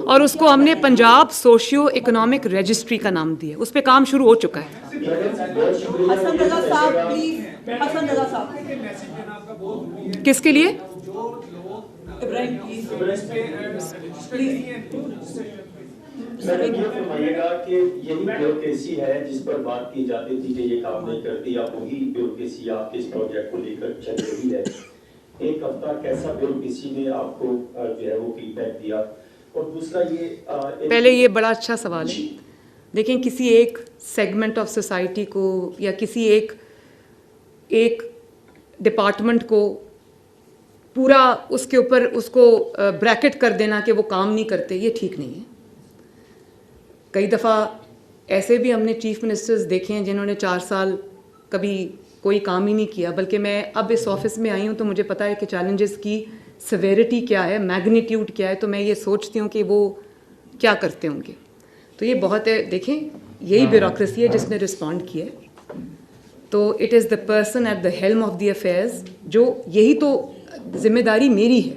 اور اس کو ہم نے پنجاب سوشیو اکنامک رجسٹری کا نام دیا. اس پہ کام شروع ہو چکا ہے. حسن رضا صاحب پلیز, حسن رضا صاحب کس کے لیے؟ ابراہیم پلیز میڈم یہ فرمائیے گا کہ یہی بیوروکریسی ہے جس پر بات کی جاتی تھی کہ یہ کام نہیں کرتی, اب وہی بیوروکریسی آپ کے اس پروجیکٹ کو لے کر چل رہی ہے. ایک ہفتہ کیسا بیوروکریسی نے آپ کو جو ہے وہ فیڈ بیک دیا؟ اور دوسرا یہ پہلے یہ بڑا اچھا سوال ہے. دیکھیں, کسی ایک سیگمنٹ آف سوسائٹی کو یا کسی ایک ڈپارٹمنٹ کو پورا اس کے اوپر اس کو بریکٹ کر دینا کہ وہ کام نہیں کرتے, یہ ٹھیک نہیں ہے. کئی دفعہ ایسے بھی ہم نے چیف منسٹرز دیکھے ہیں جنہوں نے 4 سال کبھی کوئی کام ہی نہیں کیا, بلکہ میں اب اس آفس میں آئی ہوں تو مجھے پتہ ہے کہ چیلنجز کی سیویرٹی کیا ہے, میگنیٹیوڈ کیا ہے, تو میں یہ سوچتی ہوں کہ وہ کیا کرتے ہوں گے. تو یہ بہت ہے. دیکھیں, یہی بیوروکریسی ہے جس نے رسپونڈ کیا ہے. تو it is the person at the helm of the affairs, جو یہی تو ذمہ داری میری ہے.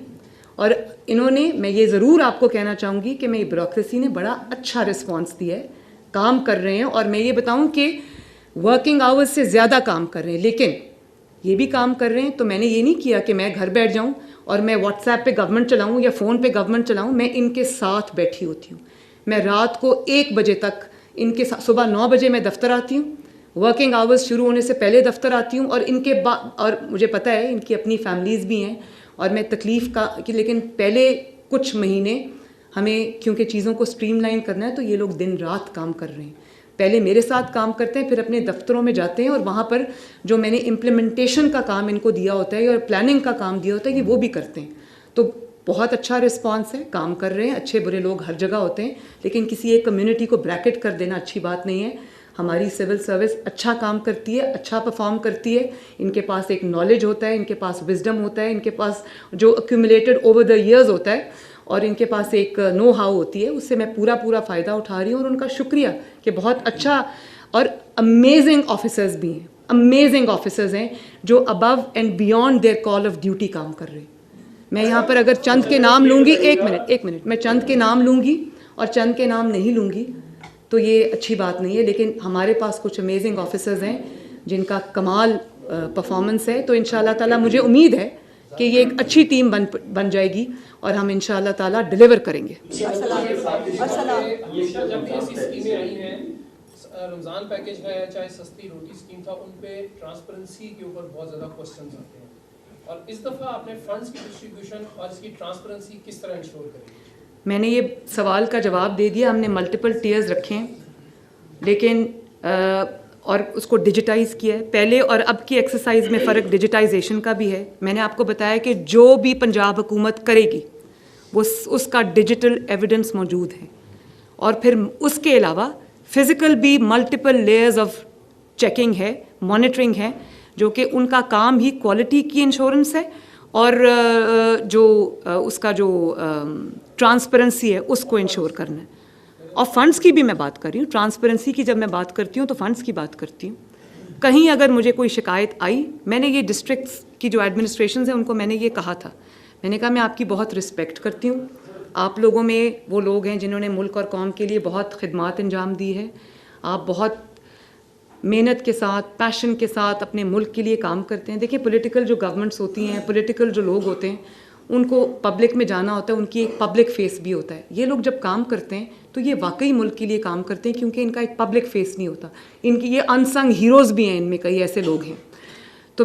اور انہوں نے, میں یہ ضرور آپ کو کہنا چاہوں گی کہ میں بیوروکریسی نے بڑا اچھا رسپانس دیا ہے, کام کر رہے ہیں. اور میں یہ بتاؤں کہ ورکنگ آورز سے زیادہ کام کر رہے ہیں, لیکن یہ بھی کام کر رہے ہیں. تو میں نے یہ نہیں کیا کہ میں گھر بیٹھ جاؤں اور میں واٹس ایپ پہ گورنمنٹ چلاؤں یا فون پہ گورنمنٹ چلاؤں. میں ان کے ساتھ بیٹھی ہوتی ہوں. میں رات کو 1 بجے تک ان کے ساتھ, صبح 9 بجے میں دفتر آتی ہوں, ورکنگ آورز شروع ہونے سے پہلے دفتر آتی ہوں. اور ان کے اور مجھے پتہ ہے ان کی اپنی فیملیز بھی ہیں اور میں تکلیف کا, لیکن پہلے کچھ مہینے ہمیں کیونکہ چیزوں کو اسٹریم لائن کرنا ہے تو یہ لوگ دن رات کام کر رہے ہیں. پہلے میرے ساتھ کام کرتے ہیں, پھر اپنے دفتروں میں جاتے ہیں اور وہاں پر جو میں نے امپلیمنٹیشن کا کام ان کو دیا ہوتا ہے اور پلاننگ کا کام دیا ہوتا ہے, یہ وہ بھی کرتے ہیں. تو بہت اچھا رسپانس ہے, کام کر رہے ہیں. اچھے برے لوگ ہر جگہ ہوتے ہیں, لیکن کسی ایک کمیونٹی کو بریکٹ کر دینا اچھی بات نہیں ہے. ہماری سول سروس اچھا کام کرتی ہے, اچھا پرفارم کرتی ہے. ان کے پاس ایک نالج ہوتا ہے, ان کے پاس وزڈم ہوتا ہے, ان کے پاس جو ایکومولیٹڈ اوور دا ایئرز ہوتا ہے, اور ان کے پاس ایک نو ہاؤ ہوتی ہے. اس سے میں پورا فائدہ اٹھا رہی ہوں. اور ان کا شکریہ کہ بہت اچھا, اور امیزنگ آفیسرز بھی ہیں, امیزنگ آفیسرز ہیں جو above and beyond their call of duty کام کر رہے ہیں. میں یہاں پر اگر چند کے نام لوں گی, ایک منٹ, میں چند کے نام لوں گی اور چند کے نام نہیں لوں گی تو یہ اچھی بات نہیں ہے. لیکن ہمارے پاس کچھ امیزنگ آفیسرز ہیں جن کا کمال پرفارمنس ہے. تو انشاءاللہ تعالیٰ مجھے امید ہے کہ یہ ایک اچھی ٹیم بن جائے گی اور ہم انشاءاللہ تعالیٰ ڈیلیور کریں گے. رمضان پیکج ہے, چاہے سستی روٹی اسکیم تھا, ان پہ ٹرانسپیرنسی کے اوپر بہت زیادہ کوسچنز آتے ہیں. اور اس دفعہ آپ نے فنڈز کی ڈسٹریبیوشن اور اس کی ٹرانسپیرنسی کس طرح انشور کریں گے؟ میں نے یہ سوال کا جواب دے دیا. ہم نے ملٹیپل ٹیئرز رکھے ہیں, لیکن اور اس کو ڈیجیٹائز کیا ہے. پہلے اور اب کی ایکسرسائز میں فرق ڈیجیٹائزیشن کا بھی ہے. میں نے آپ کو بتایا کہ جو بھی پنجاب حکومت کرے گی وہ اس کا ڈیجیٹل ایویڈنس موجود ہے. اور پھر اس کے علاوہ فزیکل بھی ملٹیپل لیئرز آف چیکنگ ہے, مانیٹرنگ ہے, جو کہ ان کا کام ہی کوالٹی کی انشورنس ہے. اور جو اس کا جو ٹرانسپیرنسی ہے اس کو انشور کرنا ہے. اور فنڈز کی بھی میں بات کر رہی ہوں. ٹرانسپیرنسی کی جب میں بات کرتی ہوں تو فنڈز کی بات کرتی ہوں. کہیں اگر مجھے کوئی شکایت آئی, میں نے یہ ڈسٹرکٹس کی جو ایڈمنسٹریشنز ہیں ان کو میں نے یہ کہا تھا, میں نے کہا میں آپ کی بہت رسپیکٹ کرتی ہوں. آپ لوگوں میں وہ لوگ ہیں جنہوں نے ملک اور قوم کے لیے بہت خدمات انجام دی ہے. آپ بہت محنت کے ساتھ, پیشن کے ساتھ اپنے ملک کے لیے کام کرتے ہیں. دیکھیں, پولیٹیکل جو گورنمنٹس ہوتی ہیں, پولیٹیکل جو لوگ ہوتے ہیں, ان کو پبلک میں جانا ہوتا ہے, ان کی ایک پبلک فیس بھی ہوتا ہے. یہ لوگ جب کام کرتے ہیں تو یہ واقعی ملک کے لیے کام کرتے ہیں, کیونکہ ان کا ایک پبلک فیس نہیں ہوتا. ان کی یہ انسنگ ہیروز بھی ہیں, ان میں کئی ایسے لوگ ہیں. تو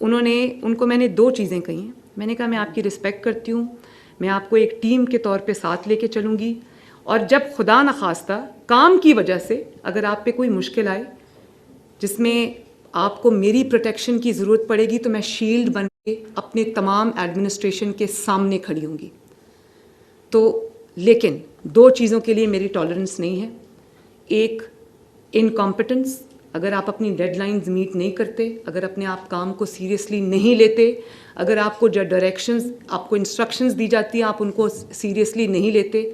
ان کو میں نے 2 چیزیں کہی ہیں. میں نے کہا میں آپ کی رسپیکٹ کرتی ہوں, میں آپ کو ایک ٹیم کے طور پہ ساتھ لے کے چلوں گی, اور جب خدا نخواستہ کام کی وجہ سے اگر آپ پہ کوئی مشکل آئے جس میں آپ کو میری پروٹیکشن کی ضرورت پڑے گی تو میں شیلڈ بن کے اپنے تمام ایڈمنسٹریشن کے سامنے کھڑی ہوں گی. تو لیکن 2 چیزوں کے لیے میری ٹالرنس نہیں ہے. ایک, انکمپٹنس. اگر آپ اپنی ڈیڈ لائنز میٹ نہیں کرتے, اگر اپنے آپ کام کو سیریسلی نہیں لیتے, اگر آپ کو جو ڈائریکشنز, آپ کو انسٹرکشنز دی جاتی ہیں آپ ان کو سیریسلی نہیں لیتے,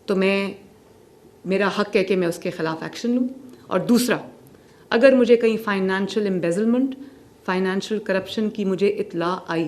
تو میرا حق ہے کہ میں اس کے خلاف ایکشن لوں. اور دوسرا, اگر مجھے کہیں فائنینشیل امبیزلمنٹ, فائنینشیل کرپشن کی مجھے اطلاع آئی